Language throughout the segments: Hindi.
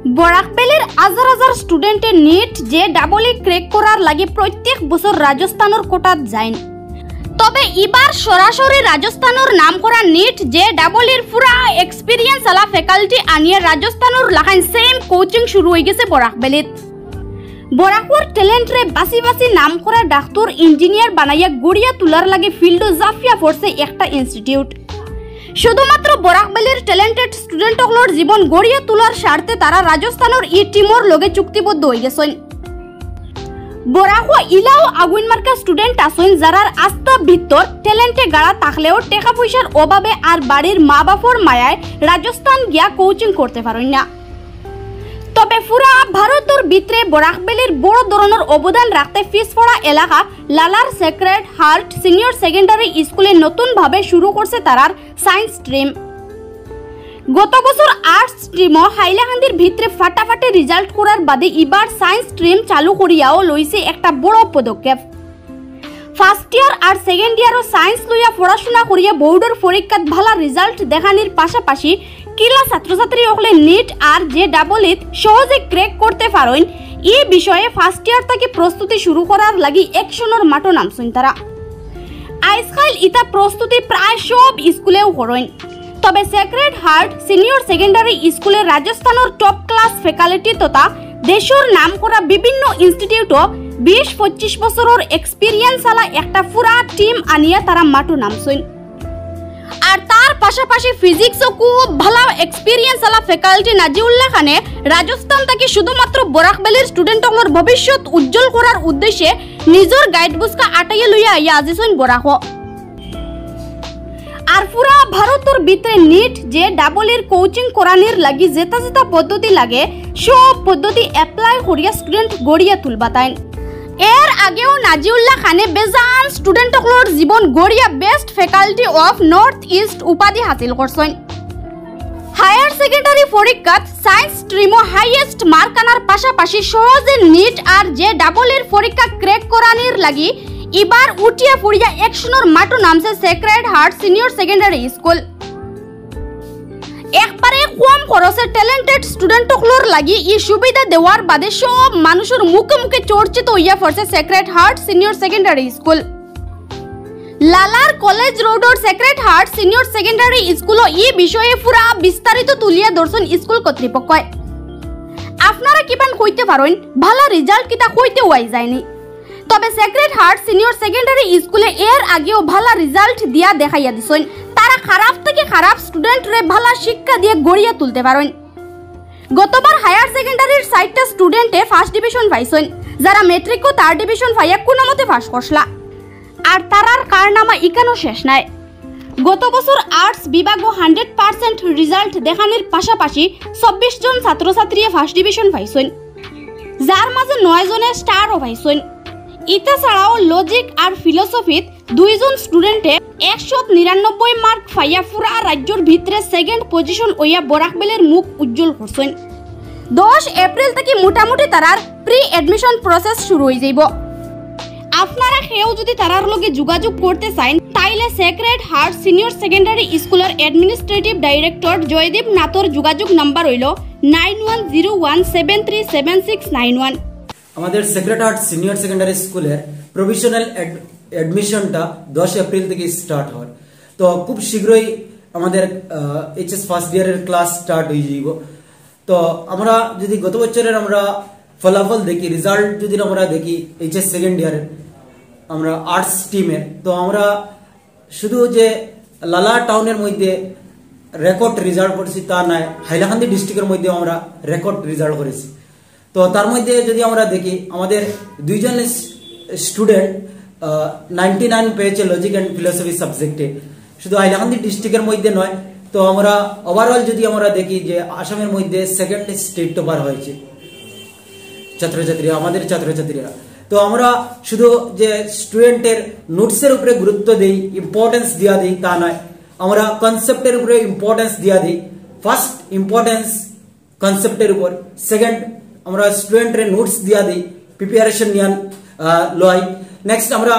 বরাকবেলির হাজার হাজার স্টুডেন্টে নিট যে ডাবল ক্রেক করার লাগে প্রত্যেক বছর রাজস্থানের কোটাত যায়। তবে এবার সরাসরি রাজস্থানের নাম করা নিট যে ডাবল এর পুরা এক্সপিরিয়েন্স আলা ফ্যাকাল্টি আনিয়ে রাজস্থানের লাখান সেম কোচিং শুরু হয়ে গেছে বরাকবেলিত। বরাকর ট্যালেন্ট রে বাসি বাসি নাম করা ডাক্তার ইঞ্জিনিয়ার বানাইয়া গড়িয়া তোলার লাগে ফিল্ডে জাফিয়া পড়ছে একটা ইনস্টিটিউট। শুধুমাত্র বরাকবেলির ট্যালেন্টেড স্টুডেন্টগুলোর জীবন গড়িয়া তোলার স্বার্থে তারা রাজস্থানের ই টিমর লগে চুক্তিবদ্ধ হয়ে গেছেন। বরাকো ইলাও আগুন মার্কা স্টুডেন্ট আছেন যারার আস্থা ভিতর ট্যালেন্টে গাড়া থাকলেও টাকা পয়সার অভাবে আর বাড়ির মা বাপর মায়ায় রাজস্থান গিয়া কোচিং করতে পারেন না। তবে পুরা ভারতের ভিতরে বরাকবেলির বড় ধরনের অবদান রাখতে পিছপড়া এলাকা লালার সেক্রেড হার্ট সিনিয়র সেকেন্ডারি স্কুলে নতুনভাবে শুরু করছে তারার সায়েন্স স্ট্রিম। গত বছর আর্টস স্ট্রিমও হাইলাকান্দির ভিতরে ফাটাফাটি রেজাল্ট করার বাদে এবার সায়েন্স স্ট্রিম চালু করিয়াও লইছে একটা বড় পদক্ষেপ। ফার্স্ট ইয়ার আর সেকেন্ড ইয়ারও সায়েন্স লইয়া পড়াশোনা করিয়া বোর্ডের পরীক্ষাত ভালো রেজাল্ট দেখানির পাশাপাশি কিলা ছাত্রছাত্রী হলে নিট আর যে ডাবল ইত সহজে ক্র্যাক করতে পারেন এই বিষয়ে ফার্স্ট ইয়ার থেকে প্রস্তুতি শুরু করার লাগি একশনের মাঠও নামছেন তারা। আজকাল ইতা প্রস্তুতি প্রায় সব স্কুলেও করেন। তবে সেক্রেড হার্ট সিনিয়র সেকেন্ডারি স্কুলে রাজস্থানের টপ ক্লাস ফ্যাকাল্টি তথা দেশের নাম করা বিভিন্ন ইনস্টিটিউটও 20-25 বছরের এক্সপিরিয়েন্স আলা একটা পুরা টিম আনিয়া তারা মাঠও নামছেন। আর তার পাশাপাশি ফিজিক্সও খুব ভালো এক্সপিরিয়েন্স আলা ফ্যাকাল্টি নাজিউল্লাহ খানে রাজস্থান থেকে শুধুমাত্র বরাকবেলির স্টুডেন্টগুলোর ভবিষ্যৎ উজ্জ্বল করার উদ্দেশ্যে নিজের গাইডবুকটা আটাইয়া লইয়া আইয়া আজিছেন বরাকো। আর পুরা ভারতের ভিতরে নিট যে ডাবল এর কোচিং করানির লাগি যেটা যেটা পদ্ধতি লাগে সব পদ্ধতি অ্যাপ্লাই করিয়া স্টুডেন্ট গড়িয়া তুলবা তাই। এর আগেও নাজিউল্লাহ খানে বেজান স্টুডেন্টগুলোর জীবন গড়িয়া best faculty of North East উপাধি হাসিল করছেন। হায়ার সেকেন্ডারি পরীক্ষাত সায়েন্স স্ট্রিমও হাইয়েস্ট মার্ক আনার পাশাপাশি সহজে নিট আর যে ডাবল এর পরীক্ষা ক্র্যাক করানির লাগি এবার উঠিয়া পড়িয়া একশনের মাঠও নামছে sacred heart senior secondary school. একবারে কম খরচে ট্যালেন্টেড স্টুডেন্টগুলোর লাগি এই সুবিধা দেওয়ার বাদে সব মানুষের মুখে মুখে চর্চিত হইয়া পড়ছে sacred heart senior secondary school. লালার কলেজ রোডের সেক্রেড হার্ট সিনিয়র সেকেন্ডারি স্কুলও এই বিষয়ে পুরা বিস্তারিত তুলিয়া ধরছেন স্কুল কর্তৃপক্ষ। আপনারা কিমান কইতে পারেন ভালো রেজাল্ট কিতা কইতে ওয়াই যায়নি। তবে সেক্রেড হার্ট সিনিয়র সেকেন্ডারি স্কুলে এর আগেও ভালো রেজাল্ট দিয়া দেখাইয়া দিছেন তারা খারাপ থেকে খারাপ স্টুডেন্টরে ভালো শিক্ষা দিয়ে গড়িয়া তুলতে পারেন। গতবার হায়ার সেকেন্ডারির 60টা স্টুডেন্টে ফার্স্ট ডিভিশন পাইছেন যারা মেট্রিকও থার্ড ডিভিশন পাইয়া কোনো মতে পাস করছলা। আর তারার কারনামা ইকানো শেষ নাই। গত বছর আর্টস বিভাগও 100% রেজাল্ট দেখানির পাশাপাশি 24 জন ছাত্রছাত্রীয়ে ফার্স্ট ডিভিশন পাইছেন যার মাঝে 9 জনে স্টারও পাইছেন। ইতা ছাড়াও লজিক আর ফিলোসফিত 2 জন স্টুডেন্টে 199 মার্ক পাইয়া পুরা রাজ্যের ভিতরে সেকেন্ড পজিশন হইয়া বরাকবেলির মুখ উজ্জ্বল করছেন। 10 এপ্রিল থেকে মোটামুটি তারার প্রি এডমিশন প্রসেস শুরু হয়ে যাইব। আপনারা কেউ যদি তারার লগে যোগাযোগ করতে চান তাইলে সেক্রেড হার্ট সিনিয়র সেকেন্ডারি স্কুলের অ্যাডমিনিস্ট্রেটিভ ডাইরেক্টর জয়দীপ নাথর যোগাযোগ নাম্বার হইল 9101737691। আমাদের সেক্রেড হার্ট সিনিয়র সেকেন্ডারি স্কুলের প্রভিশনাল অ্যাডমিশনটা 10 এপ্রিল থেকে স্টার্ট হয়। তো খুব শীঘ্রই আমাদের এইচএস ফার্স্ট ইয়ারের ক্লাস স্টার্ট হয়ে যাইব। তো আমরা যদি গত বছরের আমরা ফলাফল দেখি রেজাল্ট যদি আমরা দেখি এইচএস সেকেন্ড ইয়ারের আমরা আর্টস টিমের, তো আমরা শুধু যে লালা টাউনের মধ্যে রেকর্ড রেজাল্ট করেছি তা নয়, হাইলাকান্দি ডিস্ট্রিক্টের মধ্যে আমরা রেকর্ড রেজাল্ট করেছি। তো তার মধ্যে যদি আমরা দেখি আমাদের 2 জন স্টুডেন্ট 99 পেয়েছে লজিক অ্যান্ড ফিলোসফি সাবজেক্টে, শুধু হাইলাকান্দি ডিস্ট্রিক্টের মধ্যে নয়। তো আমরা ওভারঅল যদি আমরা দেখি যে আসামের মধ্যে সেকেন্ড স্টেট টপার হয়েছে আমাদের ছাত্রছাত্রীরা। তো আমরা শুধু যে স্টুডেন্টের নোটসের উপরে গুরুত্ব দিই, ইম্পর্টেন্স দিয়া দিই তা নয়, আমরা কনসেপ্টের উপরে ইম্পর্টেন্স দিয়া দিই। ফার্স্ট ইম্পর্টেন্স কনসেপ্টের উপর, সেকেন্ড আমরা স্টুডেন্টের নোটস দিয়া দিই, প্রিপারেশন নিয়ে লই। নেক্সট আমরা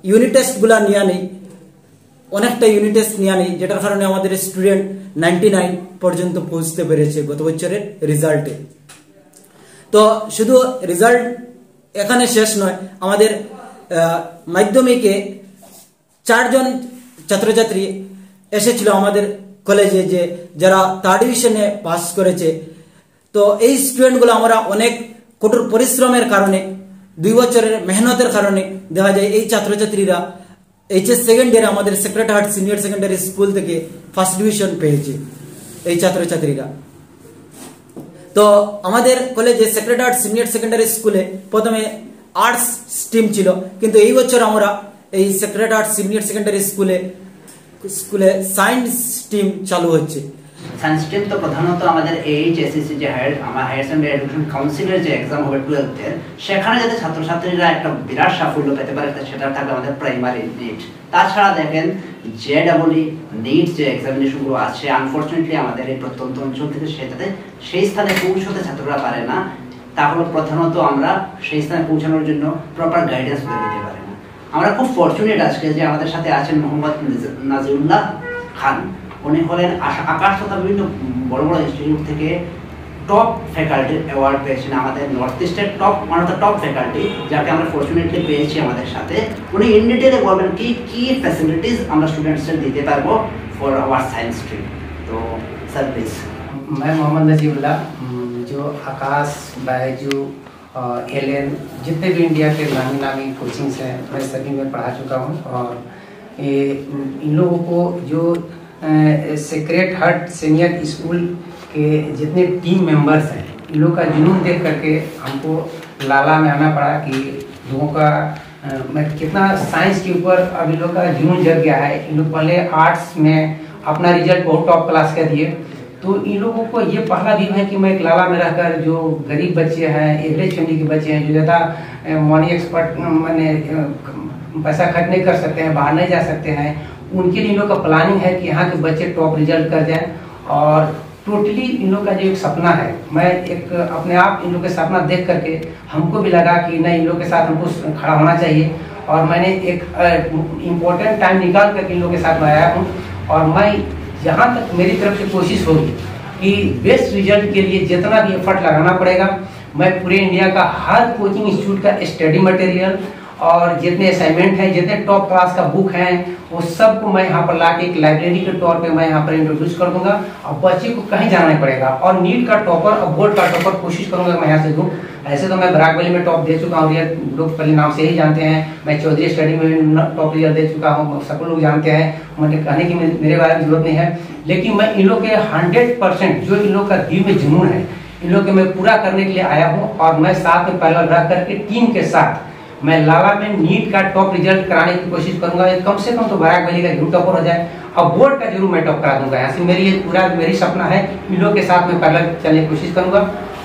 ইউনিট টেস্ট গুলা নিয়ে নিই, অনেকটা ইউনিট টেস্ট নিয়ে নিই, যেটার কারণে আমাদের স্টুডেন্ট 99 পর্যন্ত পৌঁছতে পেরেছে গত বছরের রেজাল্টে। তো শুধু রেজাল্ট এখানে শেষ নয়, আমাদের মাধ্যমিকে 4 জন ছাত্রছাত্রী এসেছিল আমাদের কলেজে, যে যারা 3rd ডিভিশনে পাস করেছে। তো এই স্টুডেন্টগুলো আমরা অনেক কঠোর পরিশ্রমের কারণে, 2 বছরের মেহনতের কারণে দেখা যায় এই ছাত্রছাত্রীরা এইচএস সেকেন্ড ইয়ারে আমাদের Sacred Heart senior secondary school থেকে 1st ডিভিশন পেয়েছে এই ছাত্রছাত্রীরা। তো আমাদের কলেজে সেক্রেট হার্ট সিনিয়র সেকেন্ডারি স্কুলে প্রথমে আর্টস স্ট্রিম ছিল, কিন্তু এই বছর আমরা এই সেক্রেট হার্ট সিনিয়র সেকেন্ডারি স্কুলে সায়েন্স স্ট্রিম চালু হচ্ছে। সায়েন্স স্ট্রিম তো প্রধানত আমাদের এইচএসসি যে হায়ার সেকেন্ডারি এডুকেশন কাউন্সিলের যে এক্সাম হবে 12th এর, সেখানে যাতে ছাত্রছাত্রীরা একটা বিরাট সাফল্য পেতে পারে সেটা থাকবে আমাদের প্রাইমারি নিট। তাছাড়া দেখেন জেডব্লিউ নিট যে এক্সামিনেশনগুলো আছে, আনফরচুনেটলি আমাদের এই প্রত্যন্ত অঞ্চল থেকে সেই স্থানে পৌঁছতে ছাত্ররা পারে না। তাহলে প্রধানত আমরা সেই স্থানে পৌঁছানোর জন্য প্রপার গাইডেন্স দিতে পারি না। আমরা খুব ফরচুনেট আজকে যে আমাদের সাথে আছেন মোহাম্মদ নাজিউল্লাহ খান। উনি হলেন আকাশ তথা বিভিন্ন বড় বড় ইনস্টিটিউট থেকে টপ ফ্যাকাল্টির অ্যাওয়ার্ড পেয়েছেন, আমাদের নর্থ ইস্টের one of the top faculty, যাকে আমরা ফরচুনেটলি পেয়েছি আমাদের সাথে। উনি ইন ডিটেলে বলবেন কি ফ্যাসিলিটিস আমরা স্টুডেন্টসদের দিতে পারবো ফর आवर साइंस स्ट्रीम। तो सर प्लीज। मैं मोहम्मद नजीबुल्लाह, जो आकाश, बायजू, एलएन जितने भी इंडिया के नामी नामी कोचिंग्स हैं मैं सभी में पढ़ा चुका हूँ। और इन लोगों को जो सेक्रेट हार्ट सीनियर स्कूल के जितने टीम मेंबर्स हैं, इन लोगों का जुनून देख करके हमको लाला में आना पड़ा कि लोगों का मैं कितना साइंस के ऊपर अब इन लोग का जुनून जग गया है। इन लोग पहले आर्ट्स में अपना रिजल्ट बहुत टॉप क्लास का दिए, तो इन लोगों को ये पहला भी है कि मैं एक लाला में रहकर जो गरीब बच्चे हैं, एवरेज फैमिली के बच्चे हैं, जो ज़्यादा मनी एक्सपर्ट मैंने पैसा खर्च नहीं कर सकते हैं, बाहर नहीं जा सकते हैं, उनके लिए इन लोग का प्लानिंग है कि यहाँ के बच्चे टॉप रिजल्ट कर जाएं। और टोटली इन लोग का जो एक सपना है, मैं एक अपने आप इन लोग के सपना देख करके हमको भी लगा कि नहीं, इन लोग के साथ हमको खड़ा होना चाहिए। और मैंने एक इम्पोर्टेंट टाइम निकाल करके इन लोग के साथ में आया हूँ। और मैं जहाँ तक मेरी तरफ से कोशिश होगी कि बेस्ट रिजल्ट के लिए जितना भी एफर्ट लगाना पड़ेगा, मैं पूरे इंडिया का हर कोचिंग इंस्टीट्यूट का स्टडी मटेरियल और जितने असाइनमेंट हैं, जितने टॉप क्लास का बुक हैं, वो सब को मैं यहाँ पर लाके एक लाइब्रेरी के तौर पे मैं यहाँ पर इंट्रोड्यूस कर दूंगा। और बच्चे को कहीं जाना नहीं पड़ेगा। और नीट का टॉपर और बोर्ड का टॉपर कोशिश करूंगा मैं यहाँ से दूँ। ऐसे तो मैं बराकबली में टॉप दे चुका हूँ, ये लोग पहले नाम से ही जानते हैं। मैं चौधरी स्टडी में टॉप रिजल्ट दे चुका हूँ, सब लोग जानते हैं, मुझे कहने की मेरे बारे में जरूरत नहीं है। लेकिन मैं इन लोग के 100% जो इन लोग का दिल में जुनून है, इन लोग के मैं पूरा करने के लिए आया हूँ। और मैं साथ में पहले रह करके टीम के साथ मैं लाला में नीट का टॉप रिजल्ट कराने की कोशिश करूंगा। कम से कम तो बराकबली का जरूर टॉपर हो जाए, और बोर्ड का जरूर मैं टॉप करा दूंगा। यहाँ से मेरी सपना है, इन लोग के साथ में पहले चलने की कोशिश करूंगा।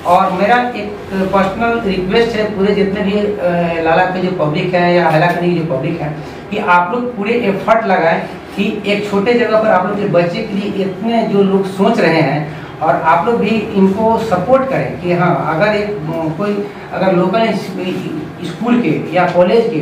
और मेरा एक पर्सनल रिक्वेस्ट है पूरे जितने भी लाला के जो पब्लिक है या हैलाकनी की जो पब्लिक है, कि आप लोग पूरे एफर्ट लगाएं कि एक छोटे जगह पर आप लोग के बच्चे के लिए इतने जो लोग सोच रहे हैं, और आप लोग भी इनको सपोर्ट करें कि हाँ, अगर अगर लोकल स्कूल के या कॉलेज के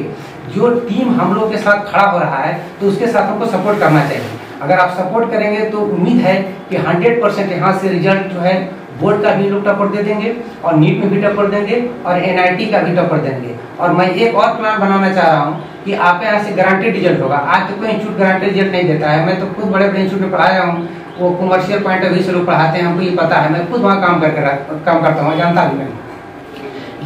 जो टीम हम लोग के साथ खड़ा हो रहा है, तो उसके साथ हमको सपोर्ट करना चाहिए। अगर आप सपोर्ट करेंगे तो उम्मीद है कि 100% यहाँ से रिजल्ट जो है बोर्ड का भी लोग टॉपर दे देंगे, और नीट में भी टॉपर देंगे, और NIT का भी टॉपर देंगे। और मैं एक और प्लान बनाना चाह रहा हूँ कि आप यहाँ से गारंटेड रिजल्ट होगा। आज तो कोई इंस्टीट्यूट गारंटेड रिजल्ट नहीं देता है। मैं तो खुद बड़े बड़े इंस्टीट्यूट में पढ़ाया हूँ, वो कमर्शियल पॉइंट ऑफ व्यू से लोग पढ़ाते हैं, हमको ये पता है, मैं खुद वहाँ काम करता हूँ, जानता भी मैं।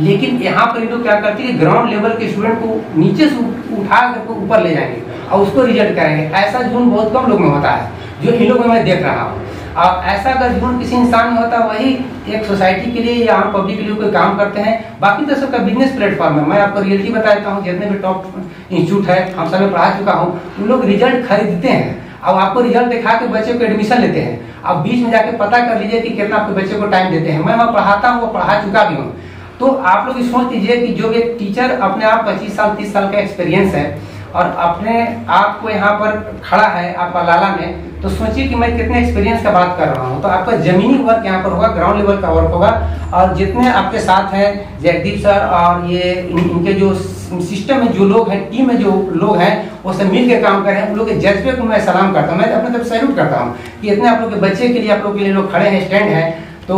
लेकिन यहाँ पर लोग क्या करते हैं, ग्राउंड लेवल के स्टूडेंट को नीचे से उठा करके ऊपर ले जाएंगे और उसको रिजल्ट करेंगे। ऐसा जुनून बहुत कम लोग में होता है, जो इन लोगों में मैं देख रहा हूँ। और ऐसा अगर जुनून किसी इंसान में होता है, वही एक सोसाइटी के लिए या आम पब्लिक के लिए कोई काम करते हैं। बाकी तो सबका बिजनेस प्लेटफॉर्म है। मैं आपको रियलिटी बताता हूँ, जितने भी टॉप इंस्टीट्यूट है हम सब में पढ़ा चुका हूँ, उन लोग रिजल्ट खरीदते हैं। अब आपको रिजल्ट दिखा के बच्चे को एडमिशन लेते हैं। अब बीच में जाके पता कर लीजिए कि कितना आपके बच्चे को टाइम देते हैं। मैं वहाँ पढ़ाता हूँ, वो पढ़ा चुका भी हूँ। तो आप लोग सोच लीजिए कि जो एक टीचर अपने आप 25 साल 30 साल का एक्सपीरियंस है, और अपने आप को यहाँ पर खड़ा है आपका लाला में, तो सोचिए कि मैं कितने एक्सपीरियंस का बात कर रहा हूँ। तो आपका जमीनी वर्क यहाँ पर होगा, ग्राउंड लेवल का वर्क होगा। और जितने आपके साथ हैं जगदीप सर और ये इनके जो सिस्टम में जो लोग हैं, टीम में जो लोग हैं, वो सब मिल के काम कर रहे हैं, उन लोग के जज्बे को मैं सलाम करता हूँ। मैं अपने तरफ सैल्यूट करता हूँ कि इतने आप लोग के बच्चे के लिए, आप लोग के लिए लोग खड़े हैं, स्टैंड हैं। तो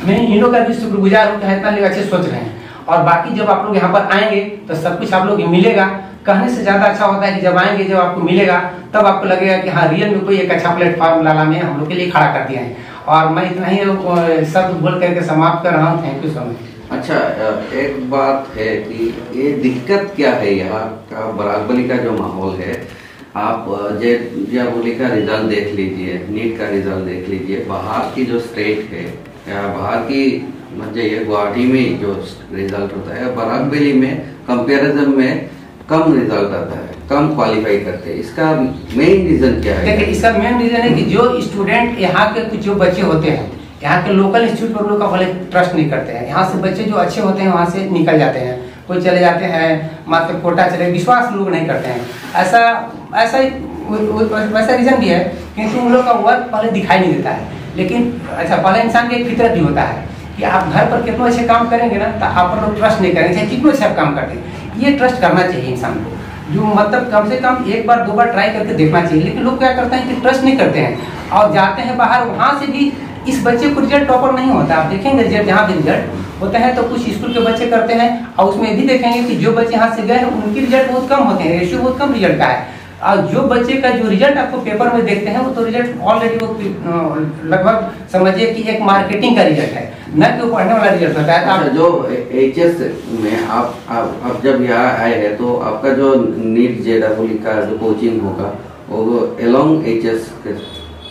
मैं इन लोग का भी शुक्रगुजार हूँ कि इतना लोग अच्छे सोच रहे हैं। और बाकी जब आप लोग यहाँ पर आएंगे तो सब कुछ आप लोग मिलेगा। कहने से ज़्यादा अच्छा होता है कि जब आएंगे, जब आपको मिलेगा, तब आपको लगेगा कि हाँ रियल में कोई एक अच्छा प्लेटफॉर्म लाला में हम लोग के लिए खड़ा कर दिया है। और मैं इतना ही सब बोल करके समाप्त कर रहा हूँ। Thank you so much. अच्छा, एक बात है कि ये दिक्कत क्या है यहाँ का, बराबरी का जो माहौल है, आप जे का रिजल्ट देख लीजिए, नीट का रिजल्ट देख लीजिए, बाहर की जो स्टेट है या बाहर की मतलब ये गुवाहाटी में जो रिजल्ट होता है, बराबरी में कंपैरिजन में कम रिजल्ट आता है, कम क्वालिफाई करते हैं। इसका मेन रीजन क्या है? देखिए, इसका मेन रीजन है कि जो स्टूडेंट यहाँ के कुछ जो बच्चे होते हैं, यहाँ के लोकल इंस्टीट्यूट पर लोग का भले ट्रस्ट नहीं करते हैं। यहाँ से बच्चे जो अच्छे होते हैं वहाँ से निकल जाते हैं, कोई चले जाते हैं, मात्र कोटा चले, विश्वास लोग नहीं करते हैं। ऐसा वैसा रीजन भी है क्योंकि उन लोग का वर्क पहले दिखाई नहीं देता है। लेकिन अच्छा, पहले इंसान की एक फितरत भी होता है कि आप घर पर कितना अच्छे काम करेंगे ना, तो आप पर लोग ट्रस्ट नहीं करेंगे, चाहे कितना अच्छा काम करते हैं। ये ट्रस्ट करना चाहिए इंसान को, जो मतलब कम से कम एक बार दो बार ट्राई करके देखना चाहिए। लेकिन लोग क्या करते हैं कि ट्रस्ट नहीं करते हैं और जाते हैं बाहर, वहाँ से भी इस बच्चे को रिजल्ट टॉपर नहीं होता। आप देखेंगे रिजल्ट, जहाँ भी रिजल्ट होता है तो कुछ स्कूल के बच्चे करते हैं, और उसमें भी देखेंगे कि जो बच्चे यहाँ से गए हैं उनकी रिजल्ट बहुत कम होते हैं, रेशियो बहुत कम रिजल्ट का है। और जो बच्चे का जो रिजल्ट आपको पेपर में देखते हैं वो तो रिजल्ट ऑलरेडी वो लगभग समझिए कि एक मार्केटिंग का रिजल्ट है, न कि वो पढ़ने वाला रिजल्ट होता है। अच्छा, जो एचएस में आप जब यहाँ आए हैं तो आपका जो नीट जेईई का जो कोचिंग होगा वो अलोंग एचएस?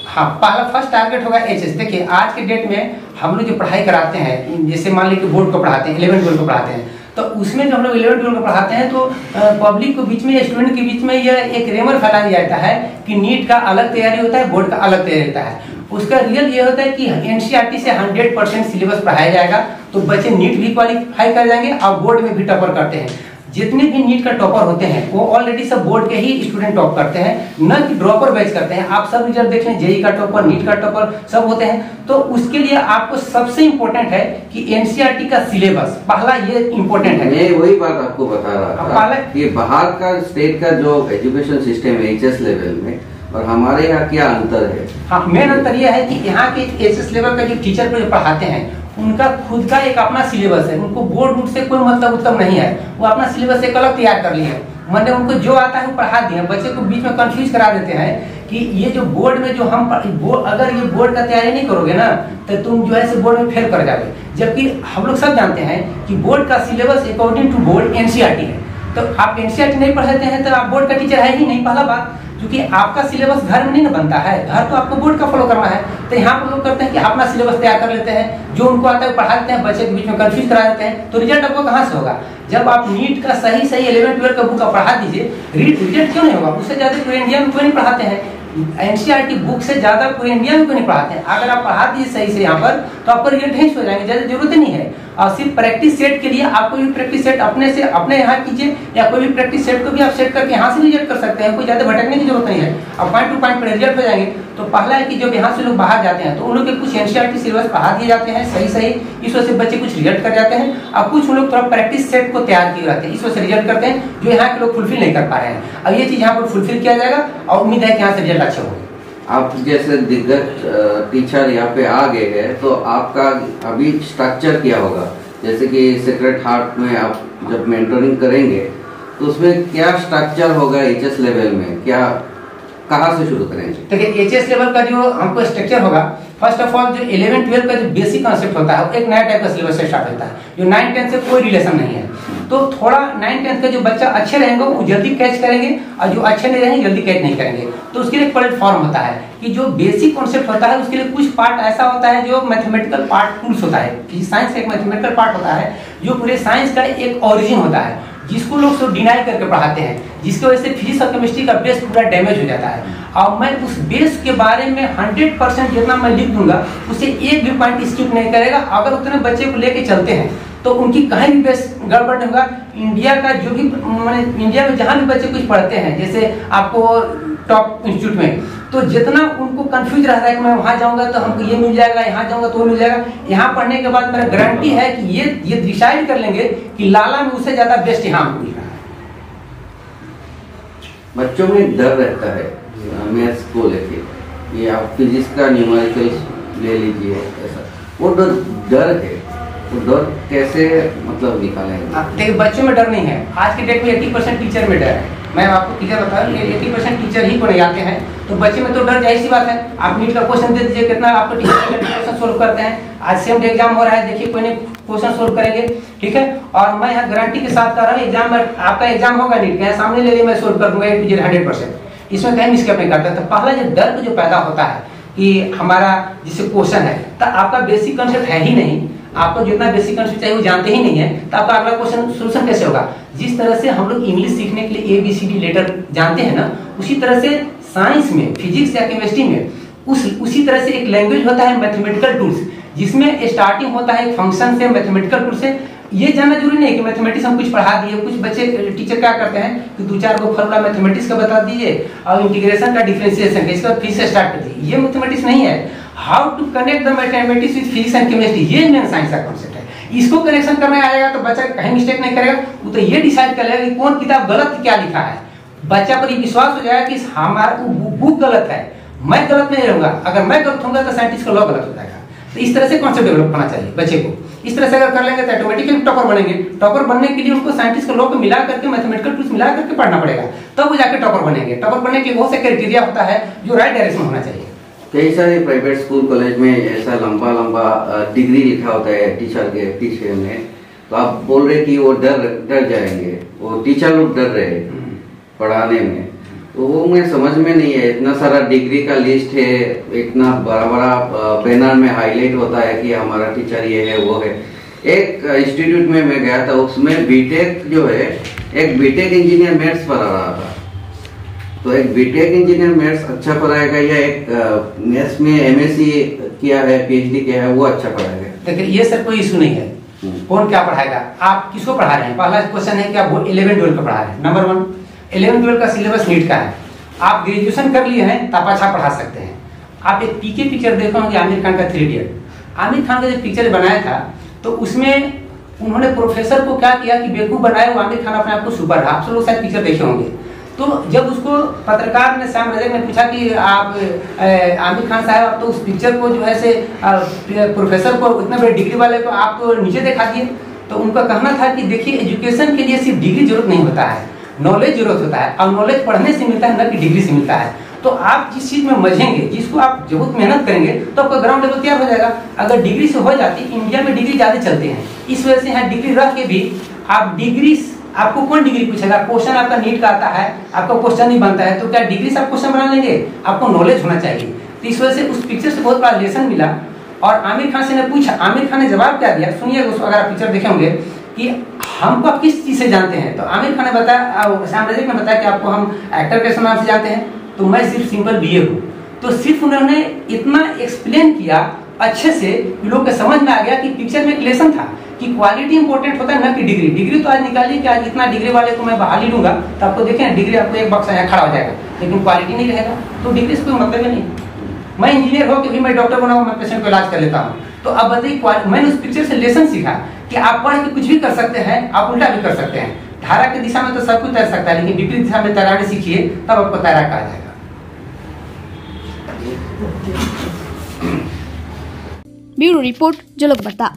हाँ, पहला फर्स्ट टारगेट होगा एचएस। देखिए, आज के डेट में हम लोग जो पढ़ाई कराते हैं, जैसे मान लीजिए बोर्ड को पढ़ाते हैं, 11-12 को पढ़ाते हैं, तो उसमें जो हम लोग 11-12 को पढ़ाते हैं तो पब्लिक के बीच में, स्टूडेंट के बीच में यह एक रेमर फैला दिया जाता है कि नीट का अलग तैयारी होता है, बोर्ड का अलग तैयारी होता है। उसका रियल ये होता है कि एनसीईआरटी से 100% सिलेबस पढ़ाया जाएगा तो बच्चे नीट भी क्वालिफाई कर जाएंगे और बोर्ड में भी टॉपर करते हैं। जितने भी नीट का टॉपर होते हैं वो ऑलरेडी सब बोर्ड के ही स्टूडेंट टॉप करते हैं, न कि ड्रॉपर बैच करते हैं। आप सब रिजल्ट देख लें, जेईई का टॉपर, नीट का टॉपर सब होते हैं। तो उसके लिए आपको सबसे इम्पोर्टेंट है कि एनसीईआरटी का सिलेबस पहला ये इम्पोर्टेंट है। मैं वही बात आपको बता रहा था कि बाहर का स्टेट का जो एजुकेशन सिस्टम है एचएस लेवल में और हमारे यहाँ क्या अंतर है? हाँ, मेन अंतर यह है कि यहाँ के एचएस लेवल का जो टीचर को पढ़ाते हैं उनका खुद का एक अपना सिलेबस है, उनको बोर्ड से कोई मतलब उत्तम नहीं है। वो अपना सिलेबस एक अलग तैयार कर लिए, मतलब उनको जो आता है वो पढ़ा दिए। बच्चे को बीच में कंफ्यूज करा देते हैं कि ये जो बोर्ड में जो हम अगर ये बोर्ड का तैयारी नहीं करोगे ना तो तुम जो है बोर्ड में फेल कर जाओगे। जबकि हम लोग सब जानते हैं कि बोर्ड का syllabus according to board NCERT है। तो आप एनसीईआरटी नहीं पढ़ाते हैं तो आप बोर्ड का टीचर है ही नहीं, पहला बात। क्योंकि आपका सिलेबस घर में नहीं ना बनता है, घर तो आपको बोर्ड का फॉलो करना है। तो यहाँ पर लोग करते हैं कि अपना सिलेबस तैयार कर लेते हैं, जो उनको आता है पढ़ा देते हैं, बच्चे के बीच में कंफ्यूज करा देते हैं। तो रिजल्ट आपको कहाँ से होगा? जब आप नीट का सही 11-12 का बुक पढ़ा दीजिए, रिजल्ट क्यों नहीं होगा? उससे ज्यादा पूरे इंडिया में कोई नहीं पढ़ाते हैं। एनसीईआरटी बुक से ज्यादा पूरे इंडिया में कोई नहीं पढ़ाते हैं। अगर आप पढ़ा दीजिए सही से यहाँ पर तो आपका रिजल्ट नहीं हो जाएंगे, ज्यादा जरूरत नहीं है। और सिर्फ प्रैक्टिस सेट के लिए आप कोई भी प्रैक्टिस सेट अपने यहाँ कीजिए, या कोई भी प्रैक्टिस सेट को भी आप सेट करके यहाँ से रिजल्ट कर सकते हैं। कोई ज्यादा भटकने की जरूरत नहीं है, आप पॉइंट टू पॉइंट पर रिजल्ट हो जाएंगे। तो पहला है कि जब यहाँ से लोग बाहर जाते हैं तो उन लोग के कुछ एनसीईआरटी सिलेबस पढ़ा दिए जाते हैं सही, इस वजह से बच्चे कुछ रिजल्ट कर जाते हैं। और कुछ लोग थोड़ा प्रैक्टिस सेट को तैयार किए रहते हैं, इस वजह से रिजल्ट करते हैं, जो यहाँ के लोग फुलफिल नहीं कर पा रहे हैं। अब ये चीज यहाँ पर फुलफिल किया जाएगा और उम्मीद है कि यहाँ से रिजल्ट अच्छा होगा। आप जैसे दिग्गज टीचर यहाँ पे आ गए हैं तो आपका अभी स्ट्रक्चर क्या होगा? जैसे कि सेक्रेड हार्ट में आप जब मेंटरिंग करेंगे तो उसमें क्या स्ट्रक्चर होगा? एचएस लेवल में क्या, कहाँ से शुरू करेंगे? देखिए, एचएस लेवल का जो हमको स्ट्रक्चर होगा, फर्स्ट ऑफ ऑल जो 11-12 का जो बेसिक कॉन्सेप्ट होता है एक नया टाइप का सिलेबस से स्टार्ट होता है, जो 9-10 से कोई रिलेशन नहीं है। तो थोड़ा 9-10 का जो बच्चा अच्छे रहेंगे वो जल्दी कैच करेंगे, और जो अच्छे नहीं रहेंगे जल्दी कैच नहीं करेंगे। तो उसके लिए एक प्लेटफॉर्म होता है कि जो बेसिक कॉन्सेप्ट होता है उसके लिए कुछ पार्ट ऐसा होता है जो मैथमेटिकल पार्ट टूल्स होता है, कि साइंस का एक मैथमेटिकल पार्ट होता है जो पूरे साइंस का एक ओरिजिन होता है, जिसको लोग सब डिनाई करके पढ़ाते हैं, जिसकी वजह से फिजिक्स और केमिस्ट्री का बेस पूरा डैमेज हो जाता है। और मैं उस बेस के बारे में 100% जितना मैं लिख दूंगा उससे एक भी पॉइंट स्किप नहीं करेगा। अगर उतने बच्चे को लेके चलते हैं तो उनकी कहीं भी बेस गड़बड़ नहीं होगा। इंडिया का जो भी इंडिया में जहाँ भी बच्चे कुछ पढ़ते हैं, जैसे आपको टॉप इंस्टीट्यूट में, तो जितना उनको कंफ्यूज रहता है कि मैं वहाँ जाऊंगा तो हमको ये मिल जाएगा, यहाँ जाऊंगा तो वो मिल जाएगा, यहाँ पढ़ने के बाद मेरा गारंटी है कि ये डिसाइड कर लेंगे कि लाला में उससे ज्यादा बेस्ट यहाँ हमको मिल रहा है। बच्चों में डर रहता है मैथ्स को लेके, ये आप फिजिक्स का न्यूमेरिकल ले लीजिए, ऐसा वो डर है, वो डर कैसे मतलब निकालेंगे? देखिए बच्चों में डर नहीं है, आज के डेट में 80% टीचर में डर है। मैं आपको क्लियर बता रहा हूँ, 80% टीचर ही को नहीं आते हैं, तो बच्चे में तो डर जाहिर सी बात है। आप नीट का क्वेश्चन दे दीजिए, कितना आपको टीचर क्वेश्चन सोल्व करते हैं। आज सेम एग्जाम हो रहा है, देखिए कोई नहीं क्वेश्चन सोल्व करेंगे, ठीक है। और मैं यहाँ गारंटी के साथ कह रहा हूँ, एग्जाम में आपका एग्जाम होगा नीट का, सामने ले लिए मैं सोल्व कर दूंगा 100%, इसमें कहीं मिसकेप नहीं करता। तो पहला जो डर जो पैदा होता है कि हमारा जिससे क्वेश्चन है, तो आपका बेसिक कंसेप्ट है ही नहीं, आपको जितना बेसिक कंसेप्ट चाहिए वो जानते ही नहीं है, तो आपका अगला क्वेश्चन सोल्यूशन कैसे होगा? जिस तरह से हम लोग इंग्लिश सीखने के लिए ABCD लेटर जानते हैं ना, उसी तरह से साइंस में, फिजिक्स या केमिस्ट्री में उसी तरह से एक लैंग्वेज होता है मैथमेटिकल टूल्स, जिसमें स्टार्टिंग होता है फंक्शन से, मैथमेटिकल टूल से। ये जानना जरूरी नहीं है कि मैथमेटिक्स हम कुछ पढ़ा दिए। कुछ बच्चे टीचर क्या करते हैं कि 2-4 को फॉर्मूला मैथमेटिक्स का बता दीजिए और इंटीग्रेशन का, डिफरेंशिएशन का, इसका फिर से स्टार्ट कर दीजिए। ये मैथमेटिक्स नहीं है। How to connect the mathematics with physics and chemistry, ये मेन साइंस का कांसेप्ट है। इसको कनेक्शन करने आएगा तो बच्चा कहीं मिस्टेक नहीं करेगा, वो तो ये डिसाइड कर लेगा कि कौन किताब गलत क्या लिखा है। बच्चा पर विश्वास हो जाएगा कि हमारा बुक गलत है, मैं गलत नहीं रहूंगा, अगर मैं गलत होऊंगा तो साइंटिस्ट का लॉ गलत हो जाएगा। तो इस तरह से कॉन्सेप्ट डेवलप करना चाहिए बच्चे को। इस तरह से अगर कर लेंगे तो ऑटोमेटिकली टॉपर बनेंगे। टॉपर बनने के लिए उनको साइंटिस्ट का लॉ को मिला करके, मैथमेटिकल टूल्स मिला करके पढ़ना पड़ेगा, तब वो जाके टॉपर बनेंगे। टॉपर बनने के बहुत से क्राइटेरिया होता है जो राइट डायरेक्शन होना चाहिए। कई सारे प्राइवेट स्कूल कॉलेज में ऐसा लंबा लंबा डिग्री लिखा होता है टीचर के पीछे में, तो आप बोल रहे कि वो डर जाएंगे, वो टीचर लोग डर रहे पढ़ाने में, तो वो मुझे समझ में नहीं है। इतना सारा डिग्री का लिस्ट है, इतना बड़ा बड़ा बैनर में हाईलाइट होता है कि हमारा टीचर ये है वो है। एक इंस्टीट्यूट में मैं गया था, उसमें बीटेक जो है, एक बीटेक इंजीनियर मैथ्स पढ़ा रहा था। तो एक बीटेक इंजीनियर मैथ्स अच्छा पढ़ाएगा या एक मैथ्स में MSc किया है, PhD किया है, वो अच्छा पढ़ाएगा? देखिए ये सर कोई इशू नहीं है, कौन क्या पढ़ाएगा, आप किसको पढ़ा रहे हैं। पहला क्वेश्चन है कि आप 11-12 का पढ़ा रहे हैं। नंबर 1, 11-12 का सिलेबस नीट का है। आप ग्रेजुएशन कर लिए हैं तो आप अच्छा पढ़ा सकते हैं। आप एक पीके पिक्चर देखो होंगे आमिर खान का 3 इडियट। आमिर खान का जो पिक्चर बनाया था, तो उसमें उन्होंने प्रोफेसर को क्या किया कि बेवकूफ बनाया, वो आमिर खान अपने आप को सुपर रहा। आप सब लोग शायद पिक्चर देखे होंगे। तो जब उसको पत्रकार ने, श्याम रजक ने पूछा कि आप आमिर खान साहब, आप तो उस पिक्चर को जो है से प्रोफेसर को, इतने बड़े डिग्री वाले को आप तो नीचे दिखा दिए। तो उनका कहना था कि देखिए एजुकेशन के लिए सिर्फ डिग्री जरूरत नहीं होता है, नॉलेज जरूरत होता है, और नॉलेज पढ़ने से मिलता है, न कि डिग्री से मिलता है। तो आप जिस चीज में मजेंगे, जिसको आप जरूर मेहनत करेंगे, तो आपका ग्राउंड लेवल तैयार हो जाएगा। अगर डिग्री से हो जाती, इंडिया में डिग्री ज्यादा चलते हैं, इस वजह से यहाँ डिग्री रख के भी आप डिग्री, आपको कौन डिग्री पूछेगा? क्वेश्चन आपका नीट का आता है, आपका क्वेश्चन नहीं बनता है, तो क्या डिग्री से आप क्वेश्चन बना लेंगे? आपको नॉलेज होना चाहिए। तो इस वजह से उस पिक्चर से बहुत बड़ा लेसन मिला। और आमिर खान से ने पूछा, आमिर खान ने जवाब क्या दिया सुनिए, अगर आप पिक्चर देखे होंगे कि हमको आप किस चीज से जानते हैं। तो आमिर खान ने बताया, श्याम रजक ने बताया कि आपको हम एक्टर के नाम से जानते हैं। तो मैं सिर्फ सिंपल BA हूँ। तो सिर्फ उन्होंने इतना एक्सप्लेन किया अच्छे से, लोग के समझ में आ गया कि पिक्चर में एक लेसन था कि क्वालिटी इंपॉर्टेंट होता है, न कि डिग्री। डिग्री तो आज निकालिए कि आज इतना डिग्री वाले को मैं बहाली लूंगा, तो आपको देखें डिग्री आपको एक बक्सा यहाँ खड़ा हो जाएगा, लेकिन क्वालिटी नहीं रहेगा। तो डिग्री से कोई मतलब ही नहीं। मैं इंजीनियर हो कि भी मैं डॉक्टर बनाऊँ, मैं पेशेंट को इलाज कर लेता हूँ। तो अब बताइए, मैंने उस पिक्चर से लेसन सीखा कि आप पढ़ के कुछ भी कर सकते हैं, आप उल्टा भी कर सकते हैं। धारा की दिशा में तो सब कुछ तैर सकता है, लेकिन विपरीत दिशा में तैराने सीखिए, तब आपको तैराक आ जाएगा। ब्यूरो रिपोर्ट, झलक वार्ता।